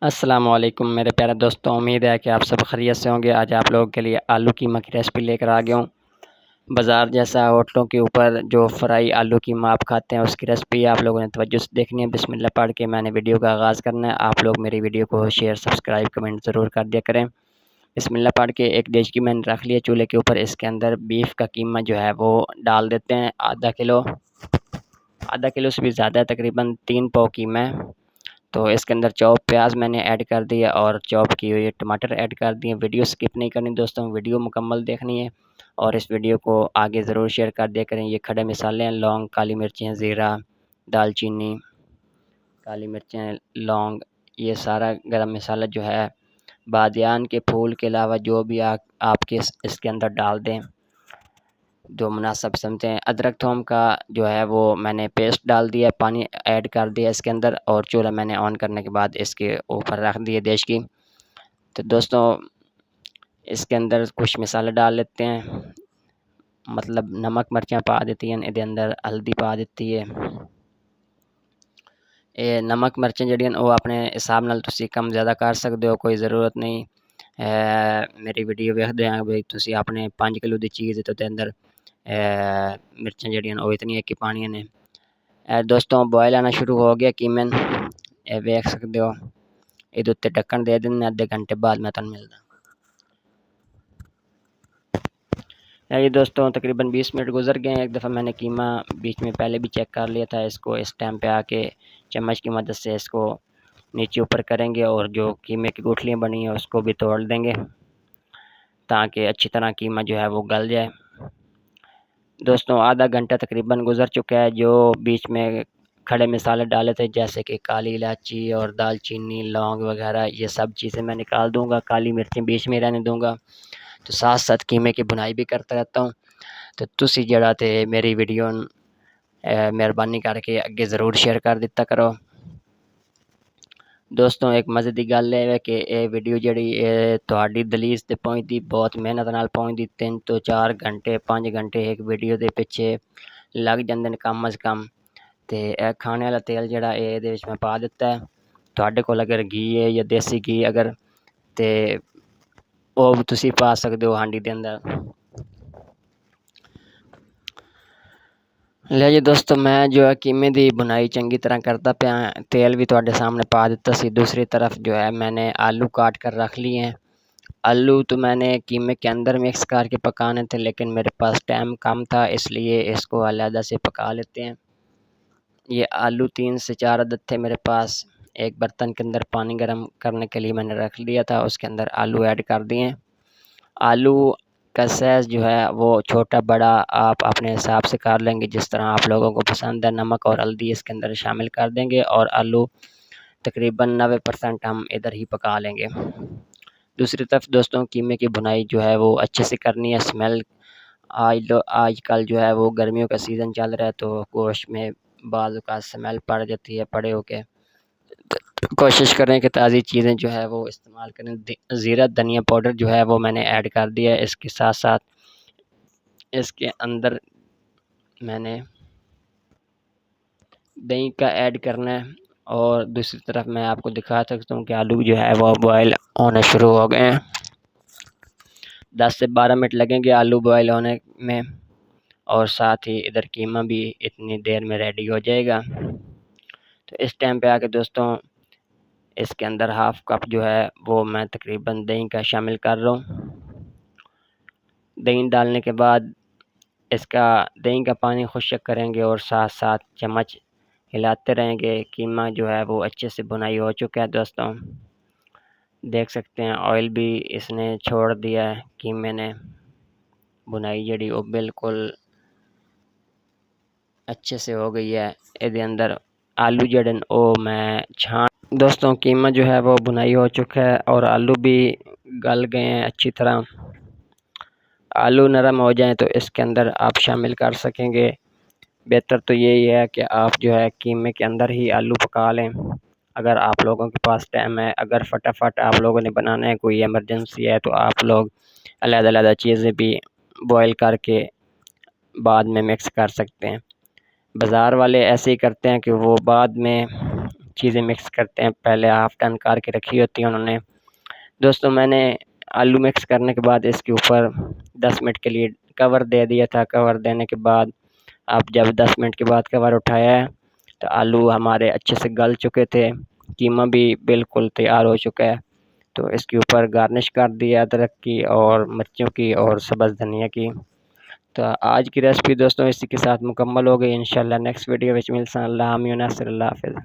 अस्सलामुअलैकुम मेरे प्यारे दोस्तों, उम्मीद है कि आप सब खैरियत से होंगे। आज आप लोगों के लिए आलू कीमा की रेसिपी लेकर आ गया हूँ। बाज़ार जैसा होटलों के ऊपर जो फ्राई आलू कीमा आप खाते हैं, उसकी रेसिपी आप लोगों ने तवज्जो से देखनी है। बिस्मिल्लाह पढ़ के मैंने वीडियो का आगाज़ करना है। आप लोग मेरी वीडियो को शेयर, सब्सक्राइब, कमेंट ज़रूर कर दिया करें। बिस्मिल्लाह पढ़ के एक डिश की मैंने रख लिया चूल्हे के ऊपर। इसके अंदर बीफ का कीमा जो है वो डाल देते हैं। आधा किलो से भी ज़्यादा, तकरीबन 3 पाव कीमा है। तो इसके अंदर चॉप प्याज मैंने ऐड कर दिया और चॉप की हुई टमाटर ऐड कर दिए। वीडियो स्किप नहीं करनी दोस्तों, वीडियो मुकम्मल देखनी है और इस वीडियो को आगे ज़रूर शेयर कर दिया करें। ये खड़े मसाले हैं, लौंग, काली मिर्चें, ज़ीरा, दालचीनी, काली मिर्चें, लौंग, ये सारा गरम मसाला जो है, बादियान के फूल के अलावा जो भी आपके इसके अंदर डाल दें जो मुनासिब समझें। अदरक थूम का जो है वो मैंने पेस्ट डाल दिया, पानी ऐड कर दिया इसके अंदर और चूल्हा मैंने ऑन करने के बाद इसके ऊपर रख दिए देश की। तो दोस्तों इसके अंदर कुछ मसाले डाल लेते हैं, मतलब नमक मिर्चा पा देती हैं ਇਹਦੇ अंदर, हल्दी पा ਦਿੱਤੀ है। ਇਹ नमक मिर्चें ਜਿਹੜੀਆਂ ਉਹ ਆਪਣੇ ਹਿਸਾਬ ਨਾਲ ਤੁਸੀਂ कम ज़्यादा कर सकते हो, कोई ज़रूरत नहीं मेरी वीडियो वेखदे आ भी ਤੁਸੀਂ ਆਪਣੇ 5 किलो की चीज़ तो अंदर मिर्चां ਜਿਹੜੀਆਂ ਉਹ इतनी कि पानी ने। दोस्तों बॉयल आना शुरू हो गया कीमन, वेख सकते हो। ਇਹਦੇ ਉੱਤੇ ढक्कन दे देने, आधे घंटे बाद मैं तुहानू मिलदा। ये दोस्तों तकरीबन 20 मिनट गुजर गए हैं। एक दफ़ा मैंने कीमा बीच में पहले भी चेक कर लिया था। इसको इस टाइम पे आके चम्मच की मदद से इसको नीचे ऊपर करेंगे और जो कीमे की गुठलियाँ बनी हैं उसको भी तोड़ देंगे ताकि अच्छी तरह कीमा जो है वो गल जाए। दोस्तों आधा घंटा तकरीबन गुजर चुका है। जो बीच में खड़े मसाले डाले थे जैसे कि काली इलायची और दालचीनी, लौंग वगैरह, ये सब चीज़ें मैं निकाल दूंगा, काली मिर्चें बीच में रहने दूंगा। तो साथ साथ कीमे की बुनाई भी करता रहता हूँ। तो तुसी जड़ा थे मेरी वीडियो मेहरबानी करके अगे ज़रूर शेयर कर दिता करो। दोस्तों एक मज़े की गल है कि ये वीडियो जी थोड़ी दलीज ते पहुँचती बहुत मेहनत नाल पहुँचती, 3 तो 4 घंटे 5 घंटे एक वीडियो के पिछे लग जाते हैं कम अज़ कम। तो खाने वाला तेल जड़ा ये मैं पा दिता है। थोड़े कोल अगर घी है या देसी घी अगर तो वो भी तुसी पा सकते हो हांडी के अंदर। ले जी दोस्तों मैं जो है कीमे की बुनाई चंगी तरह करता पाया, तेल भी थोड़े सामने पा दिता सी। दूसरी तरफ जो है मैंने आलू काट कर रख लिए हैं। आलू तो मैंने कीमे के अंदर मिक्स करके पकाने थे, लेकिन मेरे पास टाइम कम था इसलिए इसको अलहदा से पका लेते हैं। ये आलू 3 से 4 अदद थे मेरे पास। एक बर्तन के अंदर पानी गर्म करने के लिए मैंने रख लिया था, उसके अंदर आलू ऐड कर दिए। आलू का साइज़ जो है वो छोटा बड़ा आप अपने हिसाब से कर लेंगे, जिस तरह आप लोगों को पसंद है। नमक और हल्दी इसके अंदर शामिल कर देंगे और आलू तकरीबन 90% हम इधर ही पका लेंगे। दूसरी तरफ दोस्तों कीमे की भुनाई जो है वो अच्छे से करनी है। स्मेल आजकल जो है वो गर्मियों का सीज़न चल रहा है तो गोश्त में बाज़ का स्मेल पड़ जाती है। पड़े होके कोशिश करें कि ताज़ी चीज़ें जो है वो इस्तेमाल करें। ज़ीरा धनिया पाउडर जो है वो मैंने ऐड कर दिया है। इसके साथ साथ इसके अंदर मैंने दही का ऐड करना है और दूसरी तरफ मैं आपको दिखा सकता हूँ कि आलू जो है वो बॉयल होने शुरू हो गए हैं। 10 से 12 मिनट लगेंगे आलू बॉयल होने में और साथ ही इधर कीमा भी इतनी देर में रेडी हो जाएगा। तो इस टाइम पे आके दोस्तों इसके अंदर हाफ़ कप जो है वो मैं तकरीबन दही का शामिल कर रहा हूँ। दही डालने के बाद इसका दही का पानी खुश्क करेंगे और साथ साथ चम्मच हिलाते रहेंगे। कीमा जो है वो अच्छे से बुनाई हो चुका है दोस्तों, देख सकते हैं ऑयल भी इसने छोड़ दिया है। कीमे ने बुनाई जड़ी वो बिल्कुल अच्छे से हो गई है। इसके अंदर आलू जड़े ओ मैं छान दोस्तों कीमा जो है वो बुनाई हो चुका है और आलू भी गल गए हैं अच्छी तरह। आलू नरम हो जाए तो इसके अंदर आप शामिल कर सकेंगे। बेहतर तो यही है कि आप जो है कीमे के अंदर ही आलू पका लें अगर आप लोगों के पास टाइम है। अगर फटाफट आप लोगों ने बनाना है, कोई इमरजेंसी है, तो आप लोग अलग-अलग चीज़ें भी बॉयल करके बाद में मिक्स कर सकते हैं। बाज़ार वाले ऐसे ही करते हैं कि वो बाद में चीज़ें मिक्स करते हैं, पहले हाफ़ टन करके रखी होती है उन्होंने। दोस्तों मैंने आलू मिक्स करने के बाद इसके ऊपर 10 मिनट के लिए कवर दे दिया था। कवर देने के बाद अब जब 10 मिनट के बाद कवर उठाया है तो आलू हमारे अच्छे से गल चुके थे, कीमा भी बिल्कुल तैयार हो चुका है। तो इसके ऊपर गार्निश कर दिया अदरक की और मिर्चों की और सब्ज़ धनिया की। तो आज की रेसिपी दोस्तों इसी के साथ मुकम्मल हो गई। इंशाल्लाह नेक्स्ट वीडियो विच मिलसां। अल्लाह आमीन, अल्लाह हाफ़िज़।